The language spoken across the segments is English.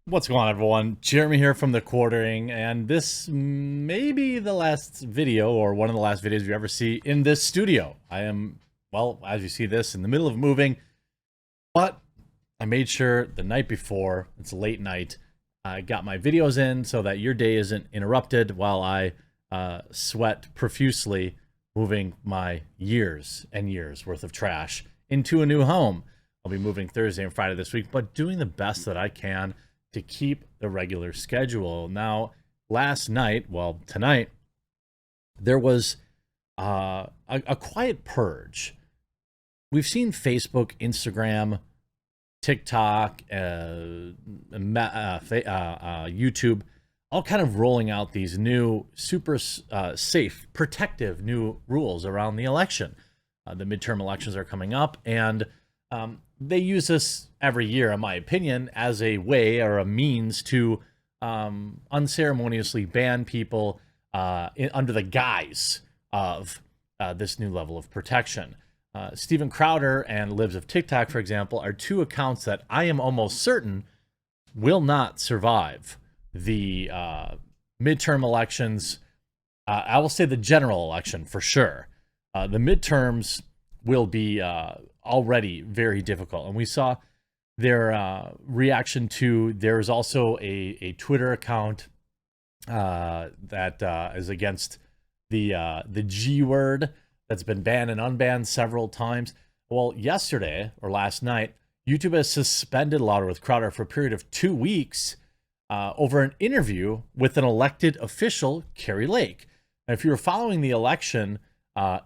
What's going on, everyone? Jeremy here from the Quartering, and this may be the last video or one of the last videos you ever see in this studio. I am, well, as you see this, in the middle of moving, but I made sure the night before, it's a late night, I got my videos in so that your day isn't interrupted while I sweat profusely moving my years and years worth of trash into a new home. I'll be moving Thursday and Friday this week, but doing the best that I can to keep the regular schedule. Now, last night, well, tonight, there was a quiet purge. We've seen Facebook, Instagram, TikTok, YouTube, all kind of rolling out these new super safe, protective new rules around the election. The midterm elections are coming up, and they use this every year, in my opinion, as a way or a means to unceremoniously ban people under the guise of this new level of protection. Steven Crowder and Libs of TikTok, for example, are two accounts that I am almost certain will not survive the midterm elections. I will say the general election for sure. The midterms will be already very difficult. And we saw their reaction to, there's also a Twitter account that is against the G word that's been banned and unbanned several times. Well, yesterday or last night, YouTube has suspended Louder with Crowder for a period of 2 weeks over an interview with an elected official, Kari Lake. Now, if you were following the election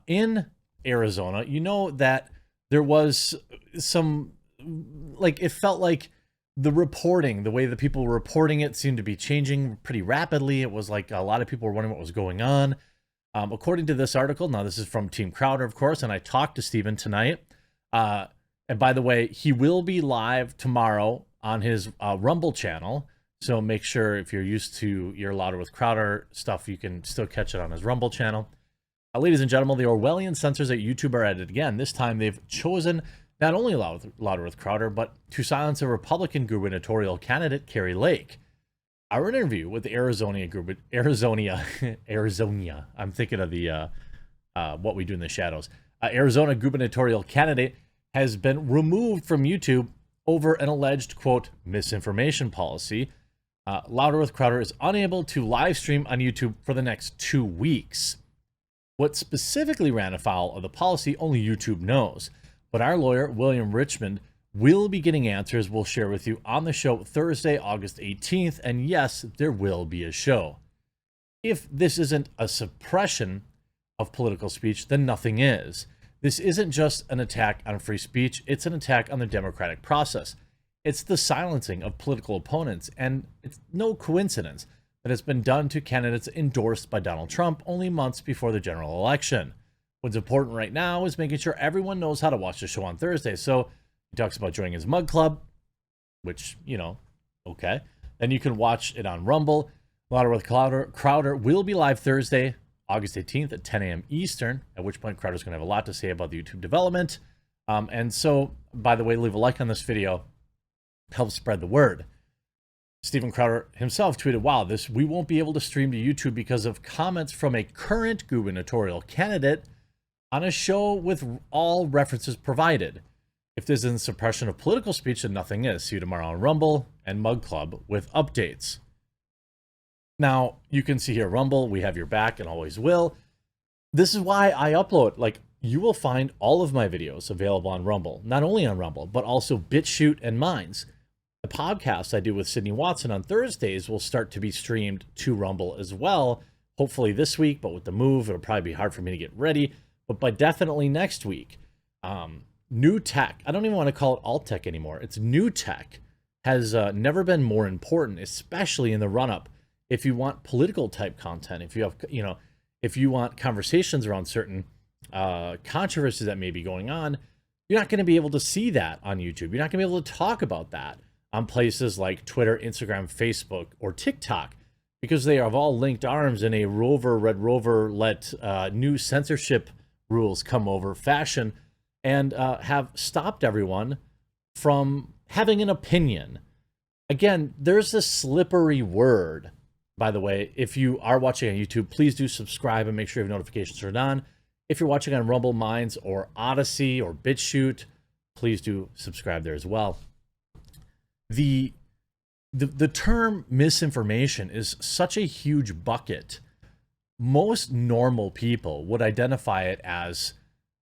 in Arizona, you know that there was some, like, it felt like the reporting, the way the people were reporting it seemed to be changing pretty rapidly. It was like a lot of people were wondering what was going on. According to this article, now this is from Team Crowder, of course, and I talked to Steven tonight. And by the way, he will be live tomorrow on his Rumble channel. So make sure if you're used to your Louder with Crowder stuff, you can still catch it on his Rumble channel. Ladies and gentlemen, the Orwellian censors at YouTube are at it again. This time they've chosen not only Louder with Crowder, but to silence a Republican gubernatorial candidate, Kari Lake. Our interview with the Arizona, I'm thinking of the What We Do in the Shadows. Arizona gubernatorial candidate has been removed from YouTube over an alleged, quote, misinformation policy. Louder with Crowder is unable to live stream on YouTube for the next 2 weeks. What specifically ran afoul of the policy, only YouTube knows. But our lawyer, William Richmond, will be getting answers we'll share with you on the show Thursday, August 18th. And yes, there will be a show. If this isn't a suppression of political speech, then nothing is. This isn't just an attack on free speech. It's an attack on the democratic process. It's the silencing of political opponents. And it's no coincidence that has been done to candidates endorsed by Donald Trump only months before the general election. What's important right now is making sure everyone knows how to watch the show on Thursday. So he talks about joining his mug club, which, you know, okay. Then you can watch it on Rumble. Louder with Crowder will be live Thursday, August 18th at 10 a.m. Eastern, at which point Crowder's going to have a lot to say about the YouTube development. And so, by the way, leave a like on this video. Help spread the word. Steven Crowder himself tweeted, wow, we won't be able to stream to YouTube because of comments from a current gubernatorial candidate on a show with all references provided. If this isn't suppression of political speech, then nothing is. See you tomorrow on Rumble and Mug Club with updates. Now, you can see here, Rumble, we have your back and always will. This is why I upload, like, you will find all of my videos available on Rumble, not only on Rumble, but also BitChute and Minds. The podcast I do with Sydney Watson on Thursdays will start to be streamed to Rumble as well, hopefully this week, but with the move, it'll probably be hard for me to get ready, but by definitely next week. New tech, I don't even want to call it alt tech anymore. It's new tech, has never been more important, especially in the run-up. If you want political type content, if you have, you know, if you want conversations around certain controversies that may be going on, you're not going to be able to see that on YouTube. You're not going to be able to talk about that on places like Twitter, Instagram, Facebook, or TikTok, because they have all linked arms in a Red Rover let new censorship rules come over fashion, and have stopped everyone from having an opinion. Again, there's this slippery word. By the way, if you are watching on YouTube, please do subscribe and make sure you have notifications turned on. If you're watching on Rumble Minds or Odyssey or BitChute, please do subscribe there as well. The term misinformation is such a huge bucket. Most normal people would identify it as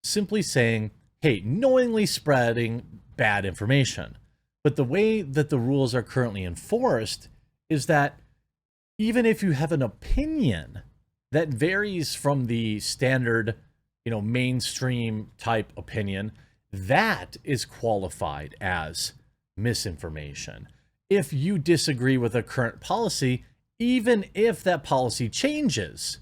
simply saying, hey, knowingly spreading bad information. But the way that the rules are currently enforced is that even if you have an opinion that varies from the standard, mainstream type opinion, that is qualified as misinformation. If you disagree with a current policy, even if that policy changes,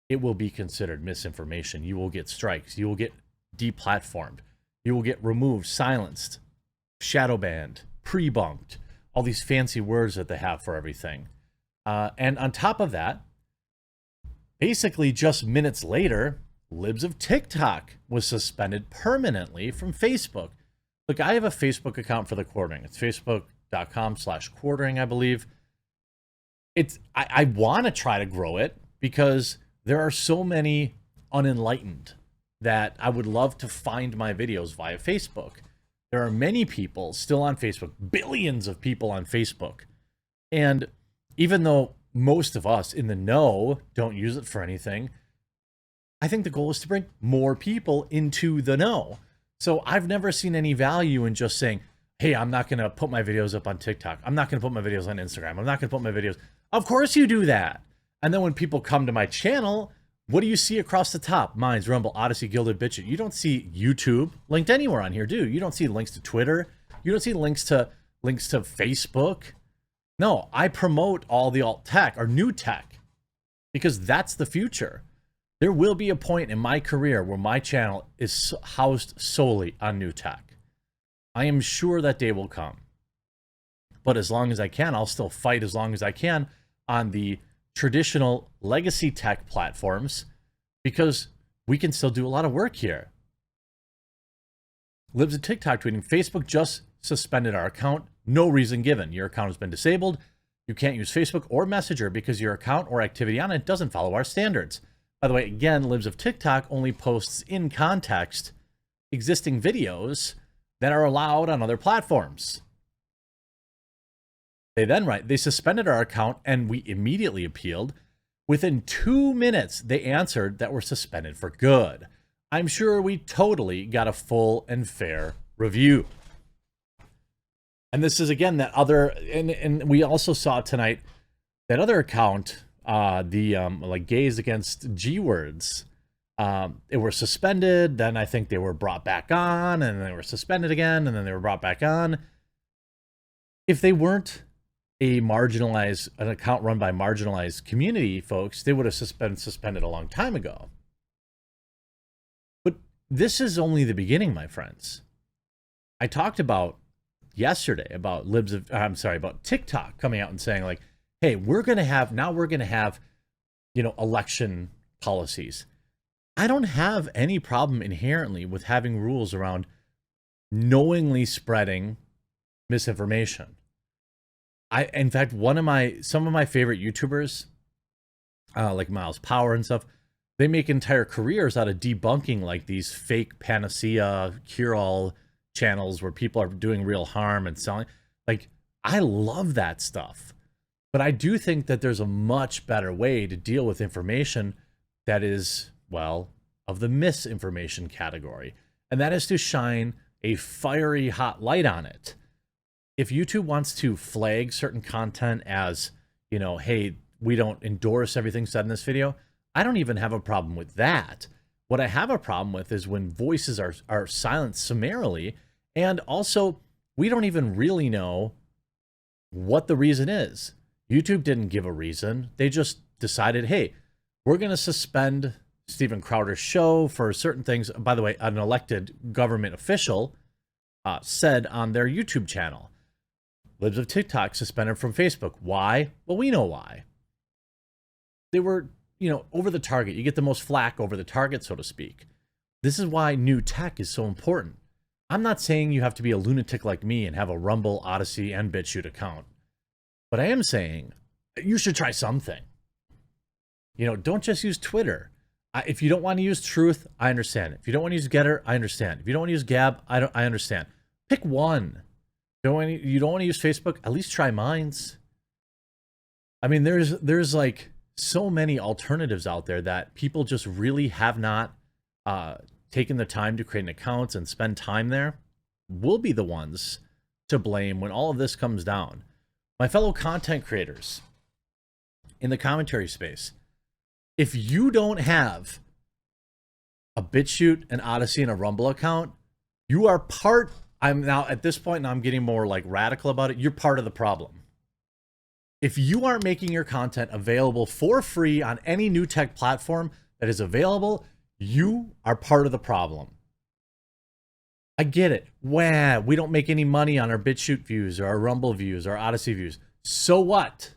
it will be considered misinformation. You will get strikes. You will get deplatformed. You will get removed, silenced, shadow banned, pre-bunked, all these fancy words that they have for everything. And on top of that, basically just minutes later, Libs of TikTok was suspended permanently from Facebook. Look, I have a Facebook account for the Quartering. It's facebook.com/quartering, I believe. I want to try to grow it because there are so many unenlightened that I would love to find my videos via Facebook. There are many people still on Facebook, billions of people on Facebook. And even though most of us in the know don't use it for anything, I think the goal is to bring more people into the know. So I've never seen any value in just saying, hey, I'm not going to put my videos up on TikTok. I'm not going to put my videos on Instagram. I'm not going to put my videos. Of course you do that. And then when people come to my channel, what do you see across the top? Minds, Rumble, Odyssey, Gilded, BitChute. You don't see YouTube linked anywhere on here, do you? You don't see links to Twitter. You don't see links to Facebook. No, I promote all the alt tech or new tech because that's the future. There will be a point in my career where my channel is housed solely on new tech. I am sure that day will come. But as long as I can, I'll still fight as long as I can on the traditional legacy tech platforms because we can still do a lot of work here. Libs of TikTok tweeting, Facebook just suspended our account. No reason given. Your account has been disabled. You can't use Facebook or Messenger because your account or activity on it doesn't follow our standards. By the way, again, Libs of TikTok only posts in context existing videos that are allowed on other platforms. They then write, they suspended our account and we immediately appealed. Within 2 minutes, they answered that we're suspended for good. I'm sure we totally got a full and fair review. And this is, again, that other, and we also saw tonight that other account, like gays against G words. They were suspended, then I think they were brought back on, and they were suspended again, and then they were brought back on. If they weren't an account run by marginalized community folks, they would have been suspended a long time ago. But this is only the beginning, my friends. I talked about yesterday about about TikTok coming out and saying like, hey, we're going to have election policies. I don't have any problem inherently with having rules around knowingly spreading misinformation. In fact, some of my favorite YouTubers, like Miles Power and stuff, they make entire careers out of debunking like these fake panacea cure-all channels where people are doing real harm and selling. Like, I love that stuff. But I do think that there's a much better way to deal with information that is, well, of the misinformation category. And that is to shine a fiery hot light on it. If YouTube wants to flag certain content as, hey, we don't endorse everything said in this video, I don't even have a problem with that. What I have a problem with is when voices are silenced summarily, and also we don't even really know what the reason is. YouTube didn't give a reason. They just decided, hey, we're going to suspend Steven Crowder's show for certain things. By the way, an elected government official said on their YouTube channel. Libs of TikTok suspended from Facebook. Why? Well, we know why. They were, over the target. You get the most flack over the target, so to speak. This is why new tech is so important. I'm not saying you have to be a lunatic like me and have a Rumble, Odyssey, and BitChute account. But I am saying you should try something. You know, don't just use Twitter. If you don't want to use Truth, I understand. If you don't want to use Getter, I understand. If you don't want to use Gab, I understand. Pick one. You don't want to use Facebook? At least try Minds. I mean, there's like so many alternatives out there that people just really have not taken the time to create an account and spend time there. We'll be the ones to blame when all of this comes down. My fellow content creators in the commentary space, if you don't have a BitChute, an Odyssey, and a Rumble account, you are part. I'm now at this point, now I'm getting more like radical about it. You're part of the problem. If you aren't making your content available for free on any new tech platform that is available, you are part of the problem. I get it. Wow, we don't make any money on our BitChute views or our Rumble views or our Odyssey views. So what?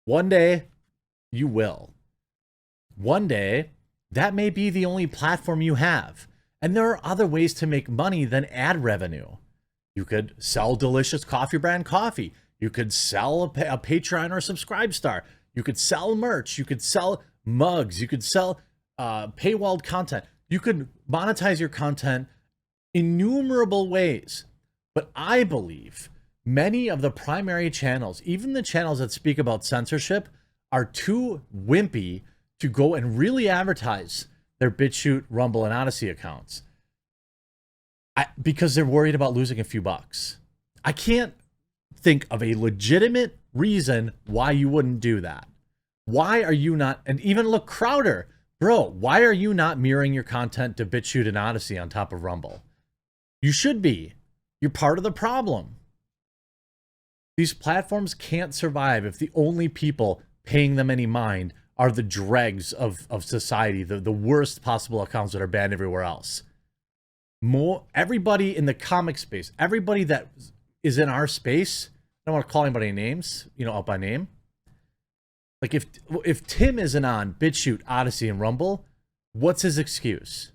One day, you will. One day, that may be the only platform you have. And there are other ways to make money than ad revenue. You could sell delicious coffee brand coffee. You could sell a Patreon or a Subscribestar. You could sell merch. You could sell mugs. You could sell paywalled content. You could monetize your content innumerable ways. But I believe many of the primary channels, even the channels that speak about censorship, are too wimpy to go and really advertise their BitChute, Rumble, and Odyssey accounts because they're worried about losing a few bucks. I can't think of a legitimate reason why you wouldn't do that. Why are you not, and even look, Crowder, bro, why are you not mirroring your content to BitChute and Odyssey on top of Rumble? You should be. You're part of the problem. These platforms can't survive if the only people paying them any mind are the dregs of society, the worst possible accounts that are banned everywhere else. Everybody in the comic space, everybody that is in our space, I don't want to call anybody names, you know, out by name. Like if Tim isn't on BitChute, Odyssey, and Rumble, what's his excuse?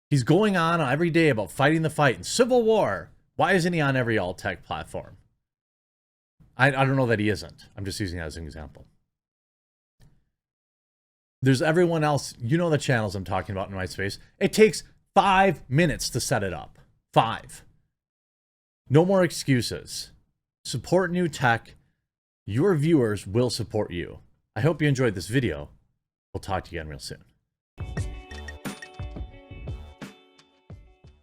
He's going on every day about fighting the fight in Civil War. Why isn't he on every alt-tech platform? I don't know that he isn't. I'm just using that as an example. There's everyone else. You know the channels I'm talking about in my space. It takes 5 minutes to set it up. 5. No more excuses. Support new tech. Your viewers will support you. I hope you enjoyed this video. We'll talk to you again real soon.